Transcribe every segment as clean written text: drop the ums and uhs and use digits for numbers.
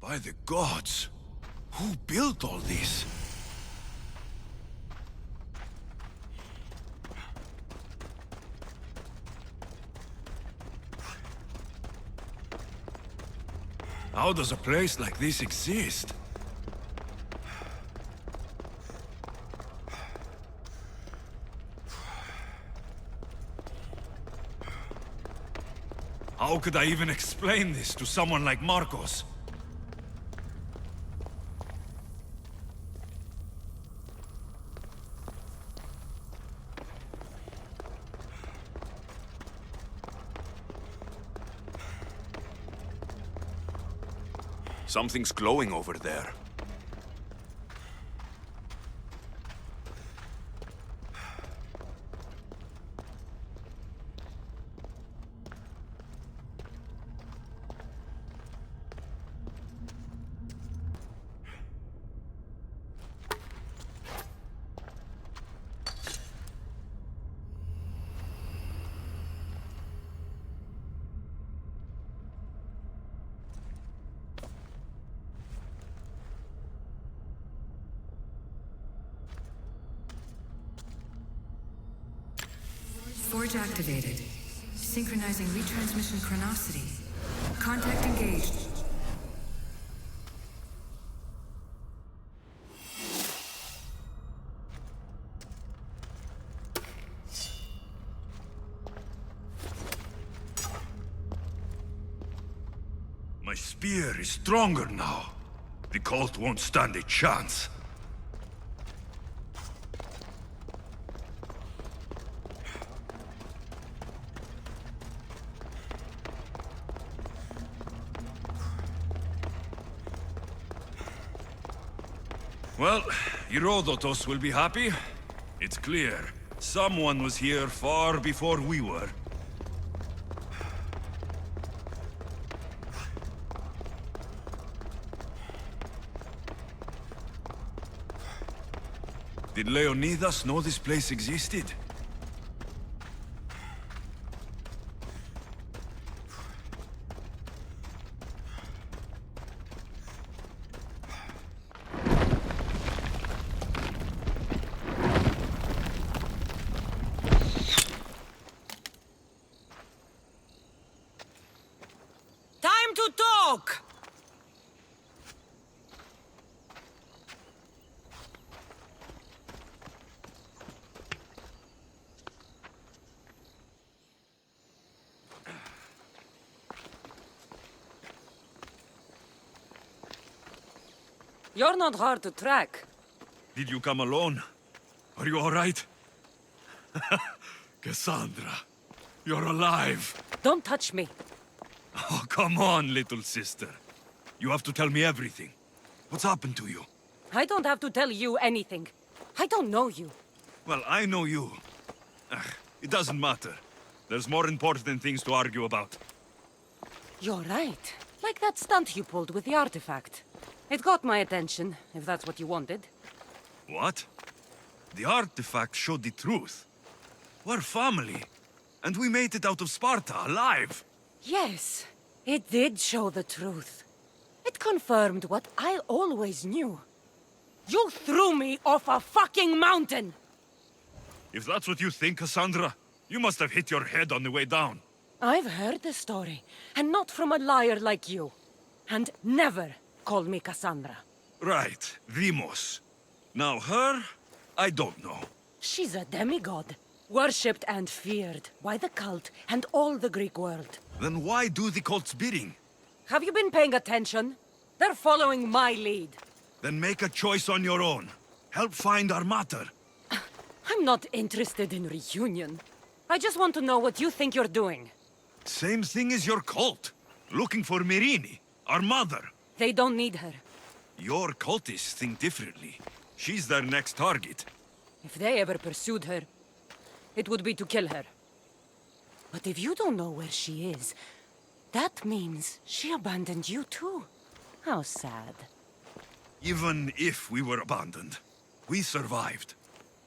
By the gods! Who built all this? How does a place like this exist? How could I even explain this to someone like Marcos? Something's glowing over there. Forge activated. Synchronizing retransmission chronicity. Contact engaged. My spear is stronger now. The cult won't stand a chance. Well, Herodotus will be happy. It's clear. Someone was here far before we were. Did Leonidas know this place existed? Time to talk! You're not hard to track. Did you come alone? Are you all right? Cassandra, you're alive. Don't touch me. Oh, come on, little sister. You have to tell me everything. What's happened to you? I don't have to tell you anything. I don't know you. Well, I know you. It doesn't matter. There's more important things to argue about. You're right. Like that stunt you pulled with the artifact. It got my attention, if that's what you wanted. What? The artifact showed the truth. We're family. And we made it out of Sparta, alive. Yes, it did show the truth. It confirmed what I always knew. You threw me off a fucking mountain! If that's what you think, Cassandra, you must have hit your head on the way down. I've heard the story, and not from a liar like you. And never call me Cassandra. Right, Demos. Now her, I don't know. She's a demigod, worshipped and feared by the cult and all the Greek world. Then why do the cult's bidding? Have you been paying attention? They're following my lead. Then make a choice on your own. Help find our mater. I'm not interested in reunion. I just want to know what you think you're doing. Same thing as your cult. Looking for Myrrine, our mother. They don't need her. Your cultists think differently. She's their next target. If they ever pursued her, it would be to kill her. But if you don't know where she is, that means she abandoned you too. How sad. Even if we were abandoned, we survived.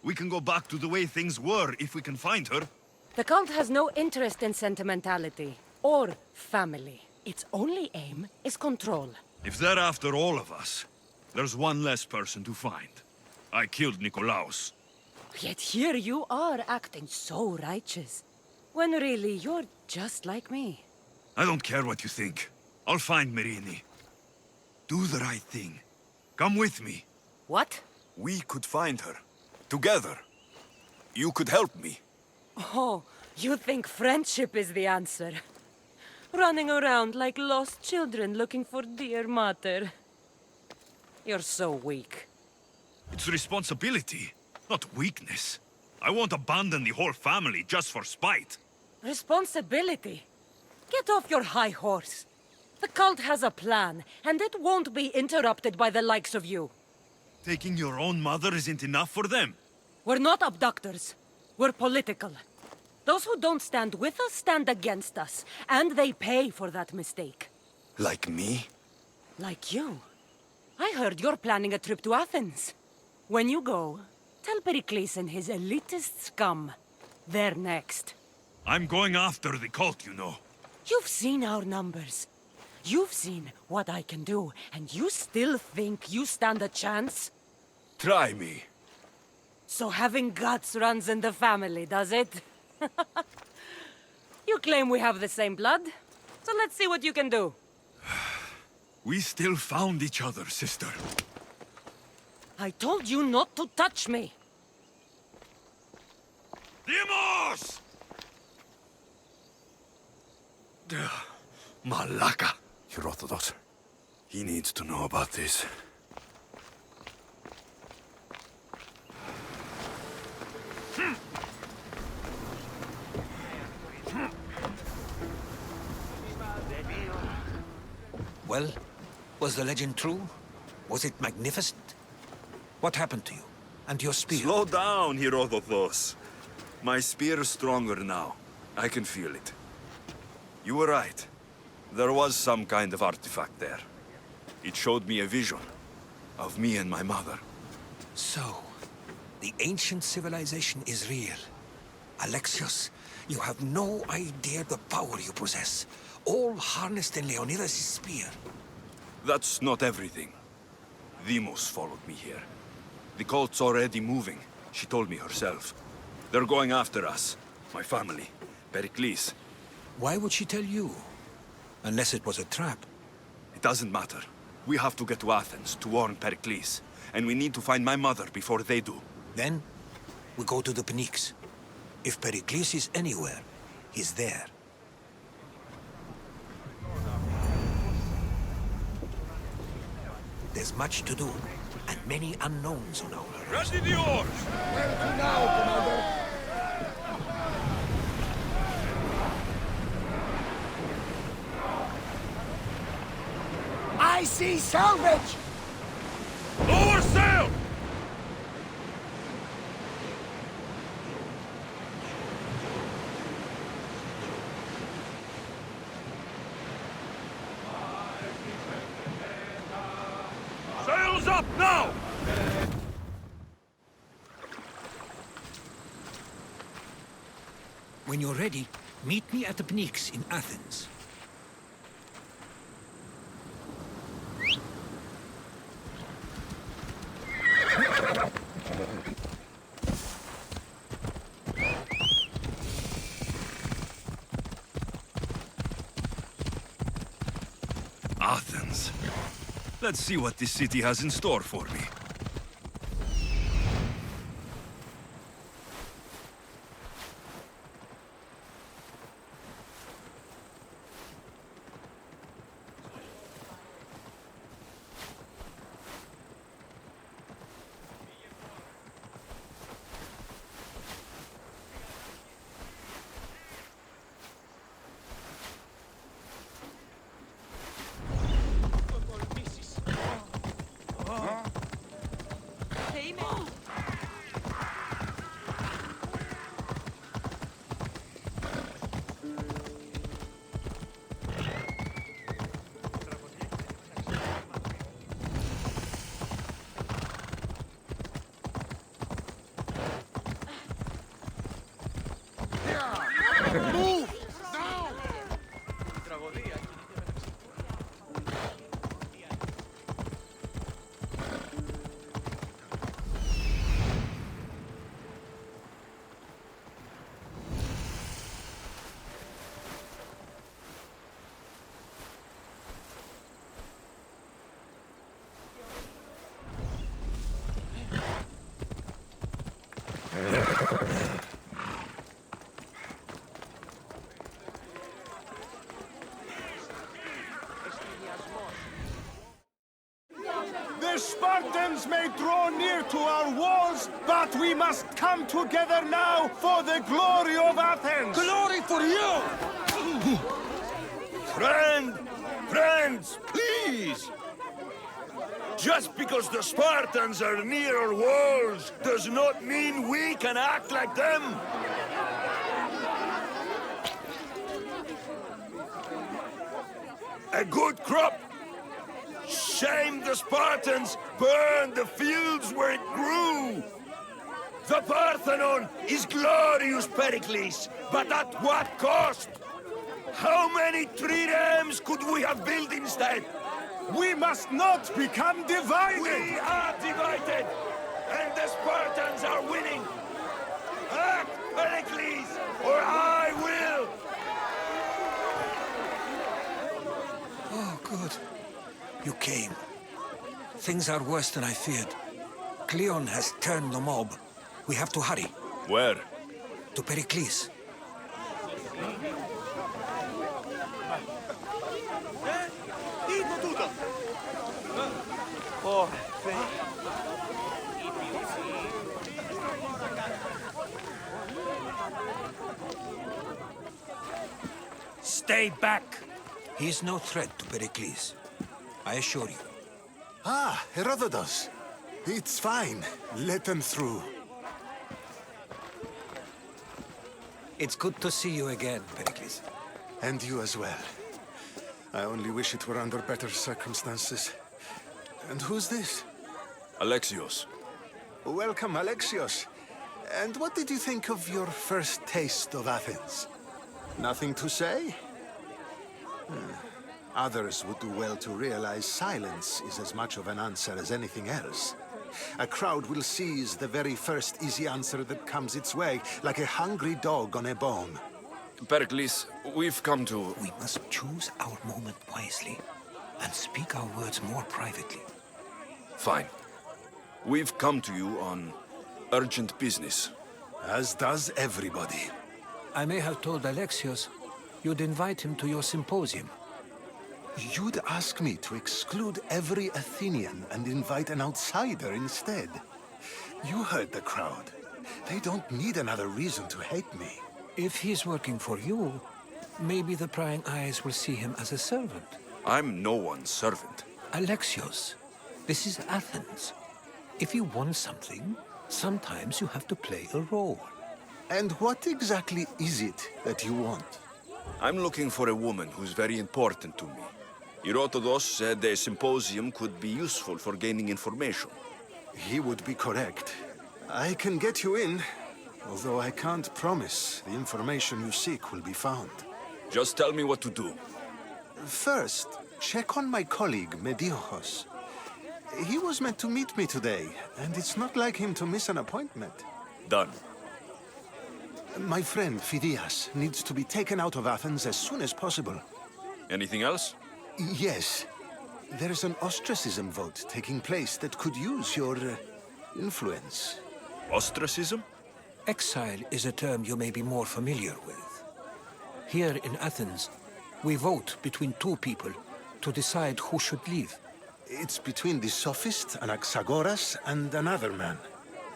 We can go back to the way things were if we can find her. The cult has no interest in sentimentality or family. Its only aim is control. If they're after all of us, there's one less person to find. I killed Nikolaos. Yet here you are acting so righteous. When really you're just like me. I don't care what you think. I'll find Merini. Do the right thing. Come with me. What? We could find her. Together. You could help me. Oh, you think friendship is the answer? Running around like lost children looking for dear mother. You're so weak. It's responsibility, not weakness. I won't abandon the whole family just for spite. Responsibility? Get off your high horse. The cult has a plan, and it won't be interrupted by the likes of you. Taking your own mother isn't enough for them. We're not abductors. We're political. Those who don't stand with us stand against us, and they pay for that mistake. Like me? Like you. I heard you're planning a trip to Athens. When you go, tell Pericles and his elitist scum. They're next. I'm going after the cult, you know. You've seen our numbers. You've seen what I can do, and you still think you stand a chance? Try me. So having guts runs in the family, does it? You claim we have the same blood, so let's see what you can do. We still found each other, sister. I told you not to touch me. Demos! Malaka. Herodotus. He needs to know about this. Well, was the legend true? Was it magnificent? What happened to you? And your spear? Slow down, Herodotus. My spear is stronger now. I can feel it. You were right. There was some kind of artifact there. It showed me a vision of me and my mother. So, the ancient civilization is real. Alexios, you have no idea the power you possess. All harnessed in Leonidas' spear. That's not everything. Demos followed me here. The cult's already moving. She told me herself. They're going after us. My family. Pericles. Why would she tell you? Unless it was a trap. It doesn't matter. We have to get to Athens to warn Pericles. And we need to find my mother before they do. Then, we go to the Pnyx. If Pericles is anywhere, he's there. There's much to do, and many unknowns on our road. Ready the oars! Where to now, Commander? I see salvage! Lower sail! Sails up now! When you're ready, meet me at the Pnyx in Athens. Athens. Let's see what this city has in store for me. The Spartans may draw near to our walls, but we must come together now for the glory of Athens! Glory for you! Friends, please! Just because the Spartans are near our walls does not mean we can act like them! A good crop! Shame the Spartans burned the fields where it grew! The Parthenon is glorious, Pericles, but at what cost? How many triremes could we have built instead? We must not become divided! We are divided, and the Spartans are winning! Act, Pericles, or I will! Oh, good. You came. Things are worse than I feared. Cleon has turned the mob. We have to hurry. Where? To Pericles. Stay back! He is no threat to Pericles. I assure you. Ah, Herodotus. It's fine. Let them through. It's good to see you again, Pericles. And you as well. I only wish it were under better circumstances. And who's this? Alexios. Welcome, Alexios. And what did you think of your first taste of Athens? Nothing to say? Others would do well to realize silence is as much of an answer as anything else. A crowd will seize the very first easy answer that comes its way, like a hungry dog on a bone. Pericles, we've come to... We must choose our moment wisely and speak our words more privately. Fine. We've come to you on urgent business. As does everybody. I may have told Alexios you'd invite him to your symposium. You'd ask me to exclude every Athenian and invite an outsider instead. You heard the crowd. They don't need another reason to hate me. If he's working for you, maybe the prying eyes will see him as a servant. I'm no one's servant. Alexios, this is Athens. If you want something, sometimes you have to play a role. And what exactly is it that you want? I'm looking for a woman who's very important to me. Herodotus said a symposium could be useful for gaining information. He would be correct. I can get you in, although I can't promise the information you seek will be found. Just tell me what to do. First, check on my colleague, Mediochos. He was meant to meet me today, and it's not like him to miss an appointment. Done. My friend, Phidias, needs to be taken out of Athens as soon as possible. Anything else? Yes. There's an ostracism vote taking place that could use your influence. Ostracism? Exile is a term you may be more familiar with. Here in Athens, we vote between two people to decide who should leave. It's between the sophist Anaxagoras and another man,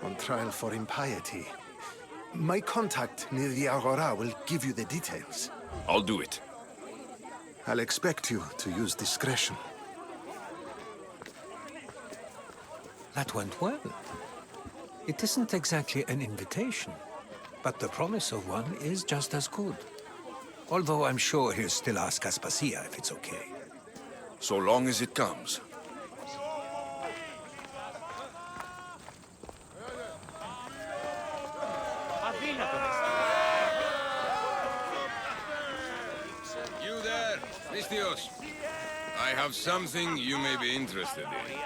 on trial for impiety. My contact near the Agora will give you the details. I'll do it. I'll expect you to use discretion. That went well. It isn't exactly an invitation, but the promise of one is just as good. Although I'm sure he'll still ask Aspasia if it's okay. So long as it comes. You there, Misthios. I have something you may be interested in.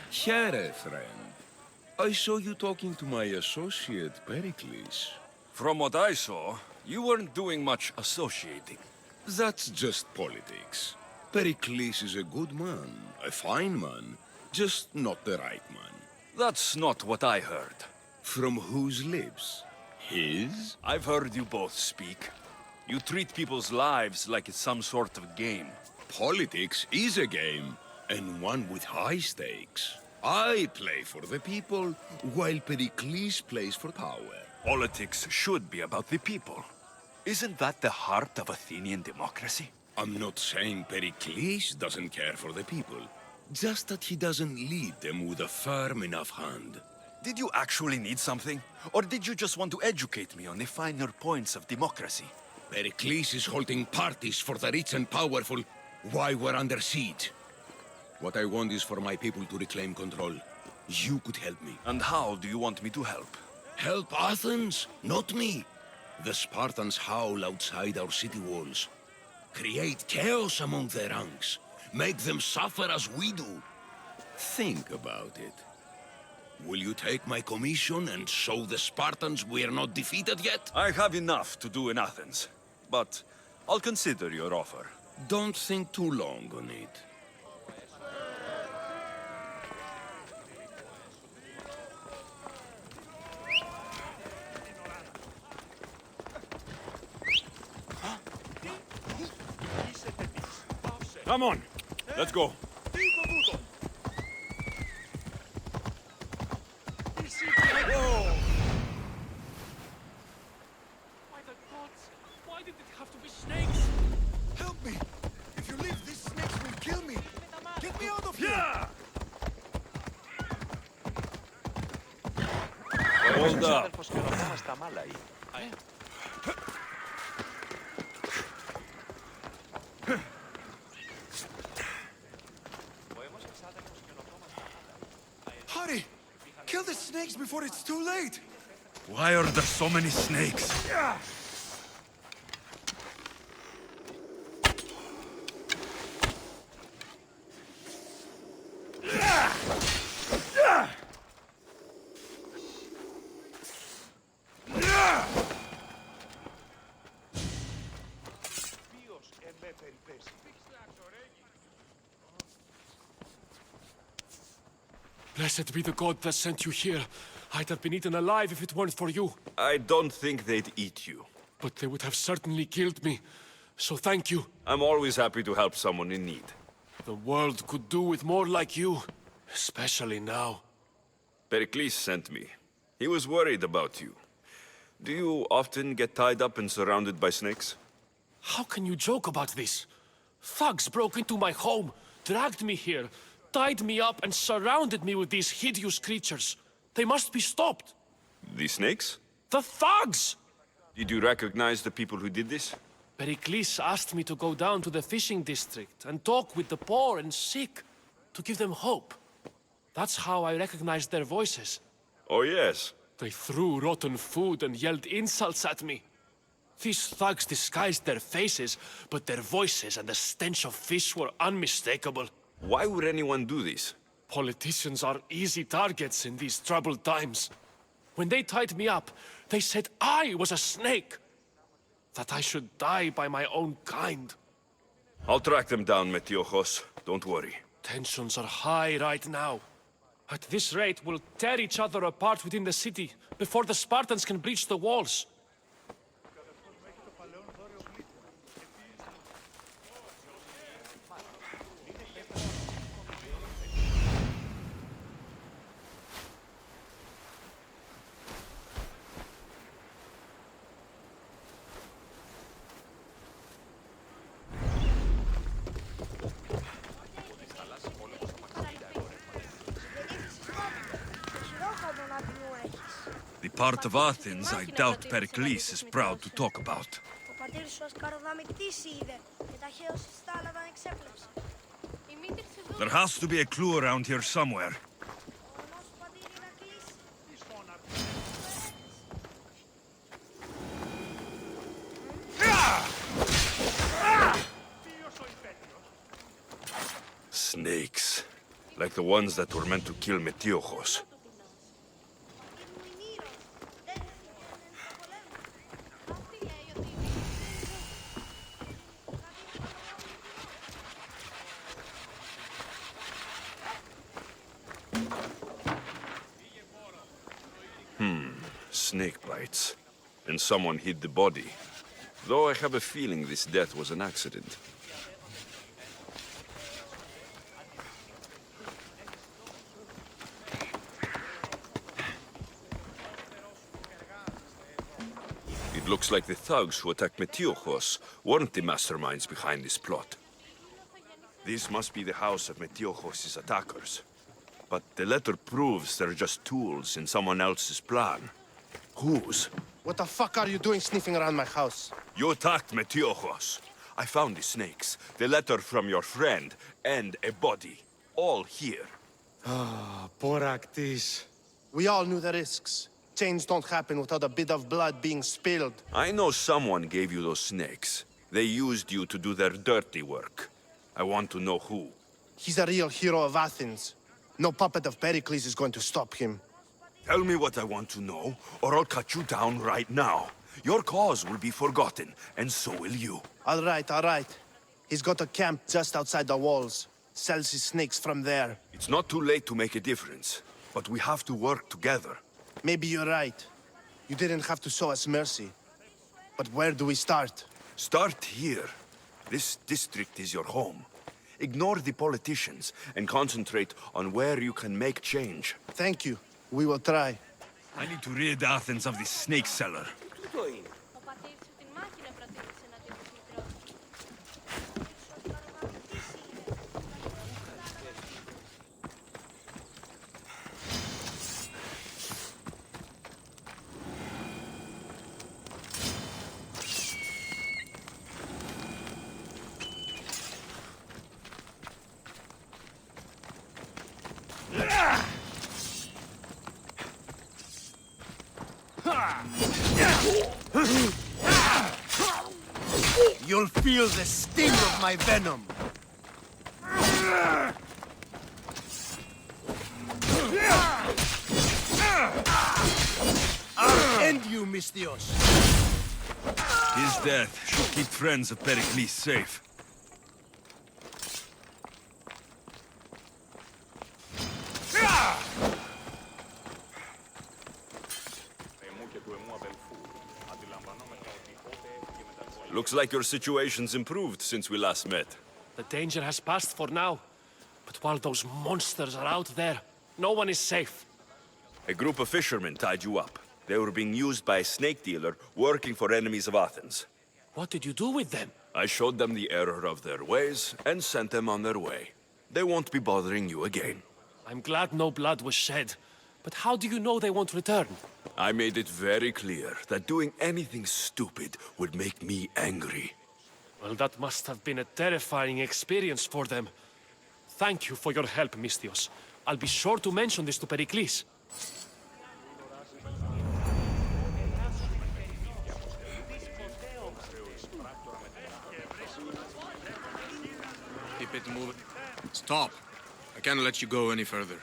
Here, friend. I saw you talking to my associate, Pericles. From what I saw, you weren't doing much associating. That's just politics. Pericles is a good man, a fine man, just not the right man. That's not what I heard. From whose lips? His? I've heard you both speak. You treat people's lives like it's some sort of game. Politics is a game. And one with high stakes. I play for the people, while Pericles plays for power. Politics should be about the people. Isn't that the heart of Athenian democracy? I'm not saying Pericles doesn't care for the people, just that he doesn't lead them with a firm enough hand. Did you actually need something? Or did you just want to educate me on the finer points of democracy? Pericles is holding parties for the rich and powerful while we're under siege. What I want is for my people to reclaim control. You could help me. And how do you want me to help? Help Athens, not me. The Spartans howl outside our city walls. Create chaos among their ranks. Make them suffer as we do. Think about it. Will you take my commission and show the Spartans we're not defeated yet? I have enough to do in Athens, but I'll consider your offer. Don't think too long on it. Come on, let's go. By the gods, why did it have to be snakes? Help me! If you leave, these snakes will kill me! Get me out of here! Hold up. Hurry! Kill the snakes before it's too late! Why are there so many snakes? Blessed be the god that sent you here. I'd have been eaten alive if it weren't for you. I don't think they'd eat you. But they would have certainly killed me. So thank you. I'm always happy to help someone in need. The world could do with more like you. Especially now. Pericles sent me. He was worried about you. Do you often get tied up and surrounded by snakes? How can you joke about this? Thugs broke into my home, dragged me here, tied me up and surrounded me with these hideous creatures. They must be stopped. The snakes? The thugs! Did you recognize the people who did this? Pericles asked me to go down to the fishing district and talk with the poor and sick, to give them hope. That's how I recognized their voices. Oh yes. They threw rotten food and yelled insults at me. These thugs disguised their faces, but their voices and the stench of fish were unmistakable. Why would anyone do this? Politicians are easy targets in these troubled times. When they tied me up, they said I was a snake. That I should die by my own kind. I'll track them down, Metiochos. Don't worry. Tensions are high right now. At this rate, we'll tear each other apart within the city before the Spartans can breach the walls. The part of Athens I doubt Pericles is proud to talk about. There has to be a clue around here somewhere. Snakes. Like the ones that were meant to kill Metiochos. Snake bites. And someone hid the body. Though I have a feeling this death was an accident. Looks like the thugs who attacked Metiochos weren't the masterminds behind this plot. This must be the house of Metiochos' attackers. But the letter proves they're just tools in someone else's plan. Whose? What the fuck are you doing sniffing around my house? You attacked Metiochos. I found the snakes, the letter from your friend, and a body. All here. Poor Actis. We all knew the risks. Change don't happen without a bit of blood being spilled. I know someone gave you those snakes. They used you to do their dirty work. I want to know who. He's a real hero of Athens. No puppet of Pericles is going to stop him. Tell me what I want to know, or I'll cut you down right now. Your cause will be forgotten, and so will you. All right. He's got a camp just outside the walls. Sells his snakes from there. It's not too late to make a difference, but we have to work together. Maybe you're right. You didn't have to show us mercy. But where do we start? Start here. This district is your home. Ignore the politicians and concentrate on where you can make change. Thank you. We will try. I need to rid Athens of this snake seller. You'll feel the sting of my venom. I'll end you, Mystios. His death should keep friends of Pericles safe. Looks like your situation's improved since we last met. The danger has passed for now. But while those monsters are out there, no one is safe. A group of fishermen tied you up. They were being used by a snake dealer working for enemies of Athens. What did you do with them? I showed them the error of their ways and sent them on their way. They won't be bothering you again. I'm glad no blood was shed. But how do you know they won't return? I made it very clear that doing anything stupid would make me angry. Well, that must have been a terrifying experience for them. Thank you for your help, Mystios. I'll be sure to mention this to Pericles. Keep it moving. Stop. I can't let you go any further.